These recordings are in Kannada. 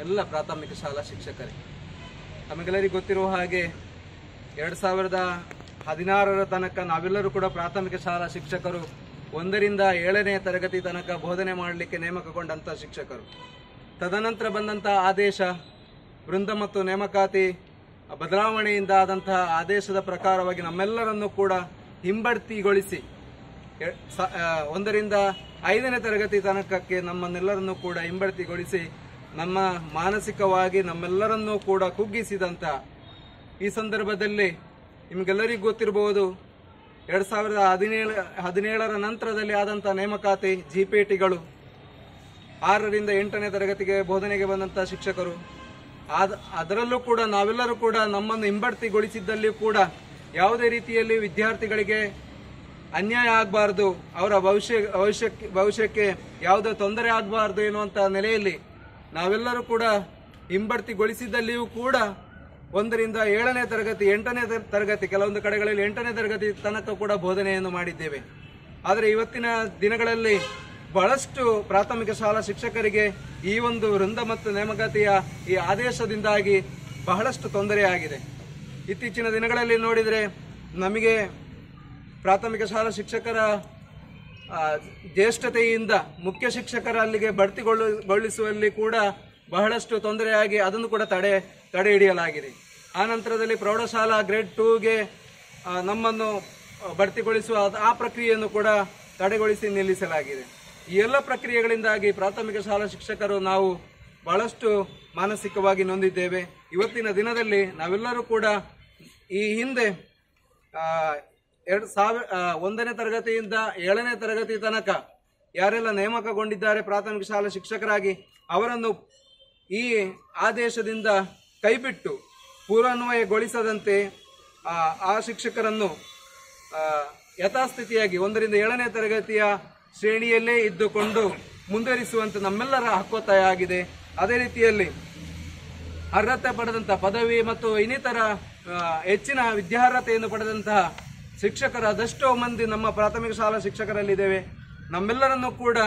ಎಲ್ಲ ಪ್ರಾಥಮಿಕ ಶಾಲಾ ಶಿಕ್ಷಕರೇ, ನಮಗೆಲ್ಲರಿಗೂ ಗೊತ್ತಿರುವ ಹಾಗೆ 2016ರ ತನಕ ನಾವೆಲ್ಲರೂ ಕೂಡ ಪ್ರಾಥಮಿಕ ಶಾಲಾ ಶಿಕ್ಷಕರು 1ರಿಂದ 7ನೇ ತರಗತಿ ತನಕ ಬೋಧನೆ ಮಾಡಲಿಕ್ಕೆ ನೇಮಕಗೊಂಡಂಥ ಶಿಕ್ಷಕರು. ತದನಂತರ ಬಂದಂಥ ಆದೇಶ, ವೃಂದ ಮತ್ತು ನೇಮಕಾತಿ ಬದಲಾವಣೆಯಿಂದ ಆದಂತಹ ಆದೇಶದ ಪ್ರಕಾರವಾಗಿ ನಮ್ಮೆಲ್ಲರನ್ನು ಕೂಡ ಹಿಂಬಡ್ತಿಗೊಳಿಸಿ 1ರಿಂದ 5ನೇ ತರಗತಿ ತನಕಕ್ಕೆ ನಮ್ಮನ್ನೆಲ್ಲರನ್ನು ಕೂಡ ಹಿಂಬಡ್ತಿಗೊಳಿಸಿ ನಮ್ಮ ಮಾನಸಿಕವಾಗಿ ನಮ್ಮೆಲ್ಲರನ್ನೂ ಕೂಡ ಕುಗ್ಗಿಸಿದಂಥ ಈ ಸಂದರ್ಭದಲ್ಲಿ ನಿಮಗೆಲ್ಲರಿಗೂ ಗೊತ್ತಿರಬಹುದು, 2017ರ ನಂತರದಲ್ಲಿ ಆದಂಥ ನೇಮಕಾತಿ ಜಿಪಿಟಿಗಳು 6ರಿಂದ 8ನೇ ತರಗತಿಗೆ ಬೋಧನೆಗೆ ಬಂದಂಥ ಶಿಕ್ಷಕರು, ಅದರಲ್ಲೂ ಕೂಡ ನಾವೆಲ್ಲರೂ ಕೂಡ ನಮ್ಮನ್ನು ಹಿಂಬಡ್ತಿಗೊಳಿಸಿದ್ದಲ್ಲಿಯೂ ಕೂಡ ಯಾವುದೇ ರೀತಿಯಲ್ಲಿ ವಿದ್ಯಾರ್ಥಿಗಳಿಗೆ ಅನ್ಯಾಯ ಆಗಬಾರ್ದು, ಅವರ ಭವಿಷ್ಯಕ್ಕೆ ಯಾವುದೇ ತೊಂದರೆ ಆಗಬಾರ್ದು ಎನ್ನುವಂಥ ನೆಲೆಯಲ್ಲಿ ನಾವೆಲ್ಲರೂ ಕೂಡ ಹಿಂಬಡ್ತಿಗೊಳಿಸಿದ್ದಲ್ಲಿಯೂ ಕೂಡ 1ರಿಂದ 7ನೇ ತರಗತಿ 8ನೇ ತರಗತಿ ಕೆಲವೊಂದು ಕಡೆಗಳಲ್ಲಿ 8ನೇ ತರಗತಿ ತನಕ ಕೂಡ ಬೋಧನೆಯನ್ನು ಮಾಡಿದ್ದೇವೆ. ಆದರೆ ಇವತ್ತಿನ ದಿನಗಳಲ್ಲಿ ಬಹಳಷ್ಟು ಪ್ರಾಥಮಿಕ ಶಾಲಾ ಶಿಕ್ಷಕರಿಗೆ ಈ ಒಂದು ವೃಂದ ಮತ್ತು ನೇಮಕಾತಿಯ ಈ ಆದೇಶದಿಂದಾಗಿ ಬಹಳಷ್ಟು ತೊಂದರೆಯಾಗಿದೆ. ಇತ್ತೀಚಿನ ದಿನಗಳಲ್ಲಿ ನೋಡಿದರೆ ನಮಗೆ ಪ್ರಾಥಮಿಕ ಶಾಲಾ ಶಿಕ್ಷಕರ ಜ್ಯೇಷ್ಠತೆಯಿಂದ ಮುಖ್ಯ ಶಿಕ್ಷಕರ ಅಲ್ಲಿಗೆ ಬಡ್ತಿಗೊಳಿಸುವಲ್ಲಿ ಕೂಡ ಬಹಳಷ್ಟು ತೊಂದರೆಯಾಗಿ ಅದನ್ನು ಕೂಡ ತಡೆ ಹಿಡಿಯಲಾಗಿದೆ. ಆ ನಂತರದಲ್ಲಿ ಪ್ರೌಢಶಾಲಾ ಗ್ರೇಡ್ 2ಗೆ ನಮ್ಮನ್ನು ಬಡ್ತಿಗೊಳಿಸುವ ಆ ಪ್ರಕ್ರಿಯೆಯನ್ನು ಕೂಡ ತಡೆಗೊಳಿಸಿ ನಿಲ್ಲಿಸಲಾಗಿದೆ. ಈ ಎಲ್ಲ ಪ್ರಕ್ರಿಯೆಗಳಿಂದಾಗಿ ಪ್ರಾಥಮಿಕ ಶಾಲಾ ಶಿಕ್ಷಕರು ನಾವು ಬಹಳಷ್ಟು ಮಾನಸಿಕವಾಗಿ ನೊಂದಿದ್ದೇವೆ. ಇವತ್ತಿನ ದಿನದಲ್ಲಿ ನಾವೆಲ್ಲರೂ ಕೂಡ ಈ ಹಿಂದೆ 1ನೇ ತರಗತಿಯಿಂದ 7ನೇ ತರಗತಿ ತನಕ ಯಾರೆಲ್ಲ ನೇಮಕಗೊಂಡಿದ್ದಾರೆ ಪ್ರಾಥಮಿಕ ಶಾಲಾ ಶಿಕ್ಷಕರಾಗಿ ಅವರನ್ನು ಈ ಆದೇಶದಿಂದ ಕೈಬಿಟ್ಟು ಪೂರ್ವಾನ್ವಯಗೊಳಿಸದಂತೆ ಆ ಶಿಕ್ಷಕರನ್ನು ಯಥಾಸ್ಥಿತಿಯಾಗಿ 1ರಿಂದ 7ನೇ ತರಗತಿಯ ಶ್ರೇಣಿಯಲ್ಲೇ ಇದ್ದುಕೊಂಡು ಮುಂದುವರಿಸುವಂತೆ ನಮ್ಮೆಲ್ಲರ ಹಕ್ಕೊತ್ತಾಯ ಆಗಿದೆ. ಅದೇ ರೀತಿಯಲ್ಲಿ ಅರ್ಹತೆ ಪಡೆದಂತಹ ಪದವಿ ಮತ್ತು ಇನ್ನಿತರ ಹೆಚ್ಚಿನ ವಿದ್ಯಾರ್ಹತೆಯನ್ನು ಪಡೆದಂತಹ ಶಿಕ್ಷಕರ ಅದೆಷ್ಟೋ ಮಂದಿ ನಮ್ಮ ಪ್ರಾಥಮಿಕ ಶಾಲಾ ಶಿಕ್ಷಕರಲ್ಲಿದ್ದೇವೆ. ನಮ್ಮೆಲ್ಲರನ್ನು ಕೂಡ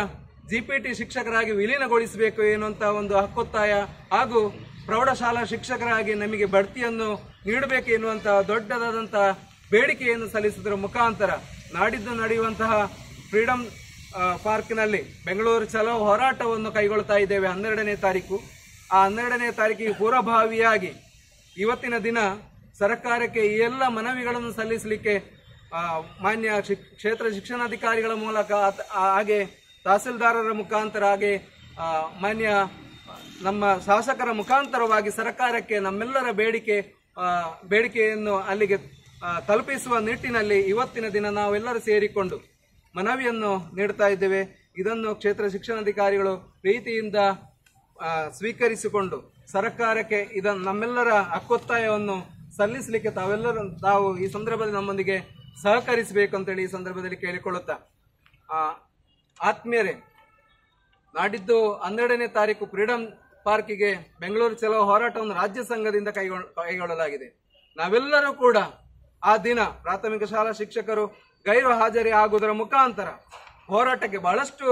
ಜಿಪಿಟಿ ಶಿಕ್ಷಕರಾಗಿ ವಿಲೀನಗೊಳಿಸಬೇಕು ಎನ್ನುವಂಥ ಒಂದು ಹಕ್ಕೊತ್ತಾಯ ಹಾಗೂ ಪ್ರೌಢಶಾಲಾ ಶಿಕ್ಷಕರಾಗಿ ನಮಗೆ ಬಡ್ತಿಯನ್ನು ನೀಡಬೇಕು ಎನ್ನುವಂತಹ ದೊಡ್ಡದಾದಂತಹ ಬೇಡಿಕೆಯನ್ನು ಸಲ್ಲಿಸುವುದರ ಮುಖಾಂತರ ನಾಡಿದ್ದು ನಡೆಯುವಂತಹ ಫ್ರೀಡಂ ಪಾರ್ಕ್ನಲ್ಲಿ ಬೆಂಗಳೂರು ಚಲೋ ಹೋರಾಟವನ್ನು ಕೈಗೊಳ್ತಾ ಇದ್ದೇವೆ 12ನೇ ತಾರೀಕು. ಆ 12ನೇ ತಾರೀಕಿಗೆ ಪೂರ್ವಭಾವಿಯಾಗಿ ಇವತ್ತಿನ ದಿನ ಸರ್ಕಾರಕ್ಕೆ ಈ ಎಲ್ಲ ಮನವಿಗಳನ್ನು ಸಲ್ಲಿಸಲಿಕ್ಕೆ ಮಾನ್ಯ ಕ್ಷೇತ್ರ ಶಿಕ್ಷಣಾಧಿಕಾರಿಗಳ ಮೂಲಕ ಹಾಗೆ ತಹಸೀಲ್ದಾರರ ಮುಖಾಂತರ ಹಾಗೆ ಮಾನ್ಯ ನಮ್ಮ ಶಾಸಕರ ಮುಖಾಂತರವಾಗಿ ಸರ್ಕಾರಕ್ಕೆ ನಮ್ಮೆಲ್ಲರ ಬೇಡಿಕೆಯನ್ನು ಅಲ್ಲಿಗೆ ತಲುಪಿಸುವ ನಿಟ್ಟಿನಲ್ಲಿ ಇವತ್ತಿನ ದಿನ ನಾವೆಲ್ಲರೂ ಸೇರಿಕೊಂಡು ಮನವಿಯನ್ನು ನೀಡ್ತಾ ಇದ್ದೇವೆ. ಇದನ್ನು ಕ್ಷೇತ್ರ ಶಿಕ್ಷಣಾಧಿಕಾರಿಗಳು ಪ್ರೀತಿಯಿಂದ ಸ್ವೀಕರಿಸಿಕೊಂಡು ಸರ್ಕಾರಕ್ಕೆ ನಮ್ಮೆಲ್ಲರ ಹಕ್ಕೊತ್ತಾಯವನ್ನು ಸಲ್ಲಿಸಲಿಕ್ಕೆ ತಾವು ಈ ಸಂದರ್ಭದಲ್ಲಿ ನಮ್ಮೊಂದಿಗೆ ಸಹಕರಿಸಬೇಕು ಅಂತೇಳಿ ಈ ಸಂದರ್ಭದಲ್ಲಿ ಕೇಳಿಕೊಳ್ಳುತ್ತಾ, ಆತ್ಮೀಯರೇ, ನಾಡಿದ್ದು 12ನೇ ತಾರೀಕು ಫ್ರೀಡಂ ಪಾರ್ಕಿಗೆ ಬೆಂಗಳೂರು ಚಲೋ ಹೋರಾಟವನ್ನು ರಾಜ್ಯ ಸಂಘದಿಂದ ಕೈಗೊಳ್ಳಲಾಗಿದೆ. ನಾವೆಲ್ಲರೂ ಕೂಡ ಆ ದಿನ ಪ್ರಾಥಮಿಕ ಶಾಲಾ ಶಿಕ್ಷಕರು ಗೈರು ಹಾಜರಿ ಆಗುವುದರ ಮುಖಾಂತರ ಹೋರಾಟಕ್ಕೆ ಬಹಳಷ್ಟು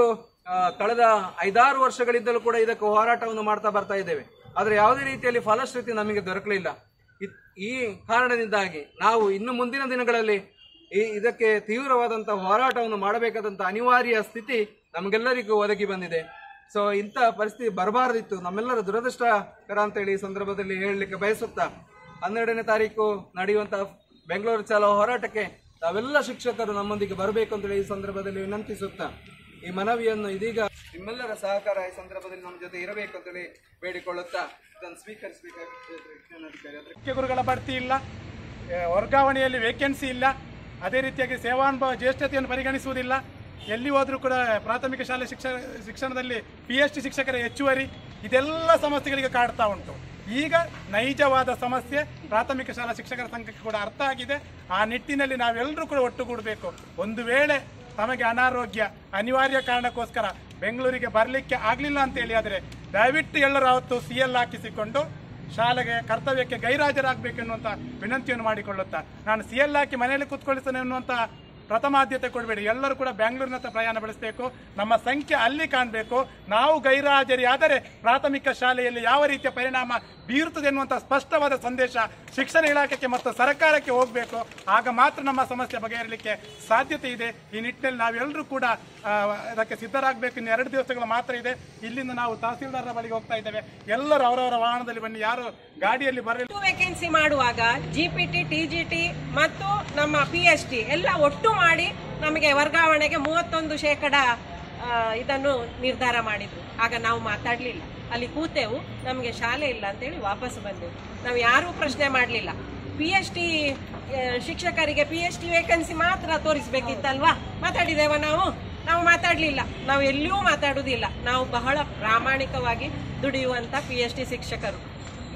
ಕಳೆದ 5-6 ವರ್ಷಗಳಿಂದಲೂ ಕೂಡ ಇದಕ್ಕೆ ಹೋರಾಟವನ್ನು ಮಾಡ್ತಾ ಬರ್ತಾ ಇದ್ದೇವೆ. ಆದರೆ ಯಾವುದೇ ರೀತಿಯಲ್ಲಿ ಫಲಶ್ರುತಿ ನಮಗೆ ದೊರಕಲಿಲ್ಲ. ಈ ಕಾರಣದಿಂದಾಗಿ ನಾವು ಇನ್ನು ಮುಂದಿನ ದಿನಗಳಲ್ಲಿ ಇದಕ್ಕೆ ತೀವ್ರವಾದಂತಹ ಹೋರಾಟವನ್ನು ಮಾಡಬೇಕಾದಂಥ ಅನಿವಾರ್ಯ ಸ್ಥಿತಿ ನಮಗೆಲ್ಲರಿಗೂ ಒದಗಿ ಬಂದಿದೆ. ಸೊ ಇಂಥ ಪರಿಸ್ಥಿತಿ ಬರಬಾರದಿತ್ತು, ನಮ್ಮೆಲ್ಲರ ದುರದೃಷ್ಟಕರ ಅಂತೇಳಿ ಈ ಸಂದರ್ಭದಲ್ಲಿ ಹೇಳಲಿಕ್ಕೆ ಬಯಸುತ್ತಾ 12ನೇ ತಾರೀಕು ನಡೆಯುವಂತಹ ಬೆಂಗಳೂರು ಚಲೋ ಹೋರಾಟಕ್ಕೆ ತಾವೆಲ್ಲ ಶಿಕ್ಷಕರು ನಮ್ಮೊಂದಿಗೆ ಬರಬೇಕು ಅಂತೇಳಿ ಈ ಸಂದರ್ಭದಲ್ಲಿ ವಿನಂತಿಸುತ್ತಾ ಈ ಮನವಿಯನ್ನು ಇದೀಗ ನಿಮ್ಮೆಲ್ಲರ ಸಹಕಾರ ಈ ಸಂದರ್ಭದಲ್ಲಿ ನಮ್ಮ ಜೊತೆ ಇರಬೇಕು ಅಂತೇಳಿ ಬೇಡಿಕೊಳ್ಳುತ್ತಾ ಇದನ್ನು ಸ್ವೀಕರಿಸಬೇಕಾಗಿ. ಮುಖ್ಯ ಗುರುಗಳ ಬಡ್ತಿ ಇಲ್ಲ, ವರ್ಗಾವಣೆಯಲ್ಲಿ ವೇಕೆನ್ಸಿ ಇಲ್ಲ, ಅದೇ ರೀತಿಯಾಗಿ ಸೇವಾನುಭವ ಜ್ಯೇಷ್ಠತೆಯನ್ನು ಪರಿಗಣಿಸುವುದಿಲ್ಲ. ಎಲ್ಲಿ ಹೋದರೂ ಕೂಡ ಪ್ರಾಥಮಿಕ ಶಾಲೆ ಶಿಕ್ಷಣದಲ್ಲಿ PhD ಶಿಕ್ಷಕರ ಹೆಚ್ಚುವರಿ, ಇದೆಲ್ಲ ಸಮಸ್ಯೆಗಳಿಗೆ ಕಾಡ್ತಾ ಉಂಟು. ಈಗ ನೈಜವಾದ ಸಮಸ್ಯೆ ಪ್ರಾಥಮಿಕ ಶಾಲಾ ಶಿಕ್ಷಕರ ಸಂಘಕ್ಕೆ ಕೂಡ ಅರ್ಥ ಆಗಿದೆ. ಆ ನಿಟ್ಟಿನಲ್ಲಿ ನಾವೆಲ್ಲರೂ ಕೂಡ ಒಟ್ಟುಗೂಡಬೇಕು. ಒಂದು ವೇಳೆ ತಮಗೆ ಅನಾರೋಗ್ಯ ಅನಿವಾರ್ಯ ಕಾರಣಕ್ಕೋಸ್ಕರ ಬೆಂಗಳೂರಿಗೆ ಬರಲಿಕ್ಕೆ ಆಗಲಿಲ್ಲ ಅಂತೇಳಿ ಆದರೆ ದಯವಿಟ್ಟು ಎಲ್ಲರೂ ಅವತ್ತು CL ಹಾಕಿಸಿಕೊಂಡು ಶಾಲೆಗೆ ಕರ್ತವ್ಯಕ್ಕೆ ಗೈರಾಜರಾಗಬೇಕು ಎನ್ನುವಂಥ ವಿನಂತಿಯನ್ನು ಮಾಡಿಕೊಳ್ಳುತ್ತಾ, ನಾನು CL ಹಾಕಿ ಮನೆಯಲ್ಲಿ ಕೂತ್ಕೊಳಿಸ್ತೇನೆ ಎನ್ನುವಂಥ ಪ್ರಥಮ ಆದ್ಯತೆ ಕೊಡಬೇಡಿ. ಎಲ್ಲರೂ ಕೂಡ ಬೆಂಗಳೂರಿನತ್ತ ಪ್ರಯಾಣ ಬೆಳೆಸಬೇಕು. ನಮ್ಮ ಸಂಖ್ಯೆ ಅಲ್ಲಿ ಕಾಣಬೇಕು. ನಾವು ಗೈರಾಜರಿ ಆದರೆ ಪ್ರಾಥಮಿಕ ಶಾಲೆಯಲ್ಲಿ ಯಾವ ರೀತಿಯ ಪರಿಣಾಮ ಬೀರುತ್ತದೆ ಎನ್ನುವಂಥ ಸ್ಪಷ್ಟವಾದ ಸಂದೇಶ ಶಿಕ್ಷಣ ಇಲಾಖೆಗೆ ಮತ್ತು ಸರ್ಕಾರಕ್ಕೆ ಹೋಗಬೇಕು. ಆಗ ಮಾತ್ರ ನಮ್ಮ ಸಮಸ್ಯೆ ಬಗೆಹರಲಿಕ್ಕೆ ಸಾಧ್ಯತೆ ಇದೆ. ಈ ನಿಟ್ಟಿನಲ್ಲಿ ನಾವೆಲ್ಲರೂ ಕೂಡ ಅದಕ್ಕೆ ಸಿದ್ಧರಾಗಬೇಕು. ಇನ್ನು 2 ದಿವಸಗಳು ಮಾತ್ರ ಇದೆ. ಇಲ್ಲಿಂದ ನಾವು ತಹಸೀಲ್ದಾರರ ಬಳಿಗೆ ಹೋಗ್ತಾ ಇದ್ದೇವೆ. ಎಲ್ಲರೂ ಅವರವರ ವಾಹನದಲ್ಲಿ ಬನ್ನಿ, ಯಾರು ಗಾಡಿಯಲ್ಲಿ ಬರಲಿ. ವೇಕೆನ್ಸಿ ಮಾಡುವಾಗ GPT, TGT ಮತ್ತು ನಮ್ಮ PST ಎಲ್ಲ ಒಟ್ಟು ಮಾಡಿ ನಮಗೆ ವರ್ಗಾವಣೆಗೆ 31% ಇದನ್ನು ನಿರ್ಧಾರ ಮಾಡಿದ್ರು. ಆಗ ನಾವು ಮಾತಾಡಲಿಲ್ಲ, ಅಲ್ಲಿ ಕೂತೆವು, ನಮಗೆ ಶಾಲೆ ಇಲ್ಲ ಅಂತೇಳಿ ವಾಪಸ್ ಬಂದೆವು. ನಾವು ಯಾರೂ ಪ್ರಶ್ನೆ ಮಾಡಲಿಲ್ಲ. PST ಶಿಕ್ಷಕರಿಗೆ PST ವೇಕೆನ್ಸಿ ಮಾತ್ರ ತೋರಿಸ್ಬೇಕಿತ್ತಲ್ವಾ? ಮಾತಾಡಿದ್ದೇವ ನಾವು ಮಾತಾಡಲಿಲ್ಲ. ನಾವು ಎಲ್ಲಿಯೂ ಮಾತಾಡುವುದಿಲ್ಲ. ನಾವು ಬಹಳ ಪ್ರಾಮಾಣಿಕವಾಗಿ ದುಡಿಯುವಂಥ PST ಶಿಕ್ಷಕರು.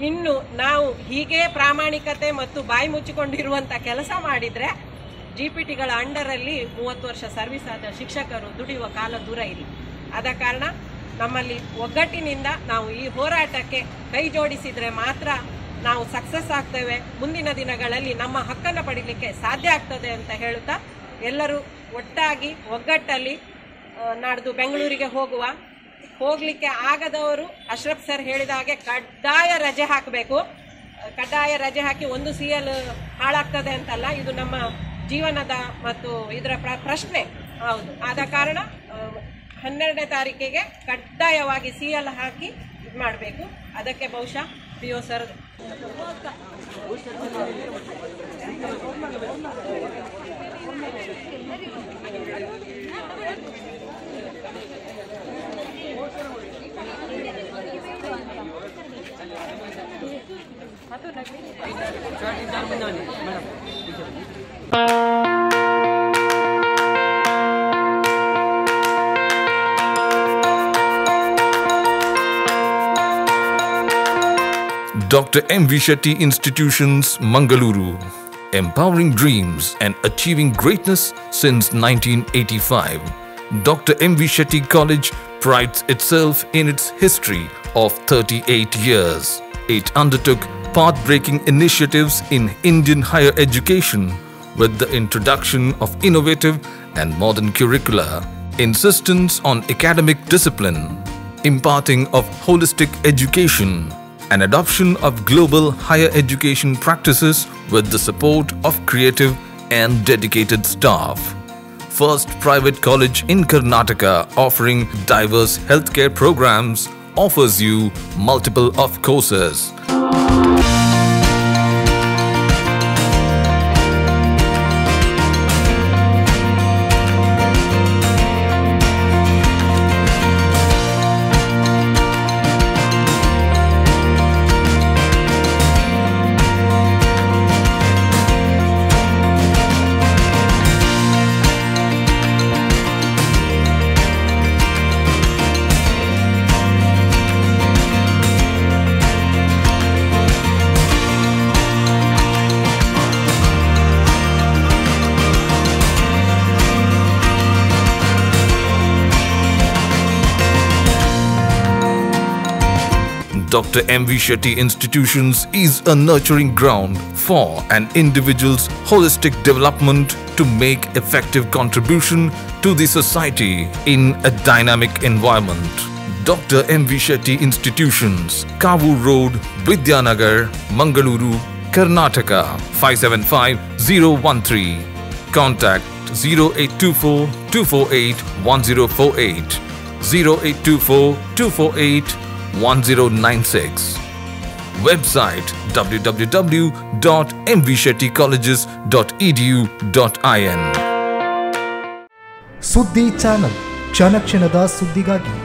ಇನ್ನು ನಾವು ಹೀಗೆ ಪ್ರಾಮಾಣಿಕತೆ ಮತ್ತು ಬಾಯಿ ಮುಚ್ಚಿಕೊಂಡಿರುವಂಥ ಕೆಲಸ ಮಾಡಿದರೆ GPTಗಳ ಅಂಡರಲ್ಲಿ 30 ವರ್ಷ ಸರ್ವಿಸ್ ಆದ ಶಿಕ್ಷಕರು ದುಡಿಯುವ ಕಾಲ ದೂರ ಇಲ್ಲ. ಆದ ಕಾರಣ ನಮ್ಮಲ್ಲಿ ಒಗ್ಗಟ್ಟಿನಿಂದ ನಾವು ಈ ಹೋರಾಟಕ್ಕೆ ಕೈ ಜೋಡಿಸಿದರೆ ಮಾತ್ರ ನಾವು ಸಕ್ಸಸ್ ಆಗ್ತೇವೆ. ಮುಂದಿನ ದಿನಗಳಲ್ಲಿ ನಮ್ಮ ಹಕ್ಕನ್ನು ಪಡೀಲಿಕ್ಕೆ ಸಾಧ್ಯ ಆಗ್ತದೆ ಅಂತ ಹೇಳುತ್ತಾ, ಎಲ್ಲರೂ ಒಟ್ಟಾಗಿ ಒಗ್ಗಟ್ಟಲ್ಲಿ ನಾಡ್ದು ಬೆಂಗಳೂರಿಗೆ ಹೋಗಲಿಕ್ಕೆ ಆಗದವರು ಅಶ್ರಫ್ ಸರ್ ಹೇಳಿದ ಹಾಗೆ ಕಡ್ಡಾಯ ರಜೆ ಹಾಕಬೇಕು. ಕಡ್ಡಾಯ ರಜೆ ಹಾಕಿ ಒಂದು CL ಹಾಳಾಗ್ತದೆ ಅಂತಲ್ಲ, ಇದು ನಮ್ಮ ಜೀವನದ ಮತ್ತು ಇದರ ಪ್ರಶ್ನೆ. ಹೌದು, ಆದ ಕಾರಣ 12ನೇ ತಾರೀಕಿಗೆ ಕಡ್ಡಾಯವಾಗಿ CL ಹಾಕಿ ಇದು ಮಾಡಬೇಕು. ಅದಕ್ಕೆ ಬಹುಶಃ PO sir Dr. M.V. Shetty Institutions, Mangaluru. Empowering dreams and achieving greatness since 1985. Dr. M.V. Shetty College prides itself in its history of 38 years. It undertook path-breaking initiatives in Indian higher education with the introduction of innovative and modern curricula, insistence on academic discipline, imparting of holistic education, and adoption of global higher education practices with the support of creative and dedicated staff. First private college in Karnataka offering diverse healthcare programs, offers you multiple of courses. Dr. M.V. Shetty Institutions is a nurturing ground for an individual's holistic development to make effective contribution to the society in a dynamic environment. Dr. M.V. Shetty Institutions, Kavur Road, Vidyanagar, Mangaluru, Karnataka, 575013. Contact 0824 248 1048, 0824 248 1096. Website www.mvshettycolleges.edu.in. ಸುದ್ದಿ ಚಾನಲ್, ಕ್ಷಣ ಕ್ಷಣದ ಸುದ್ದಿಗಾಗಿ.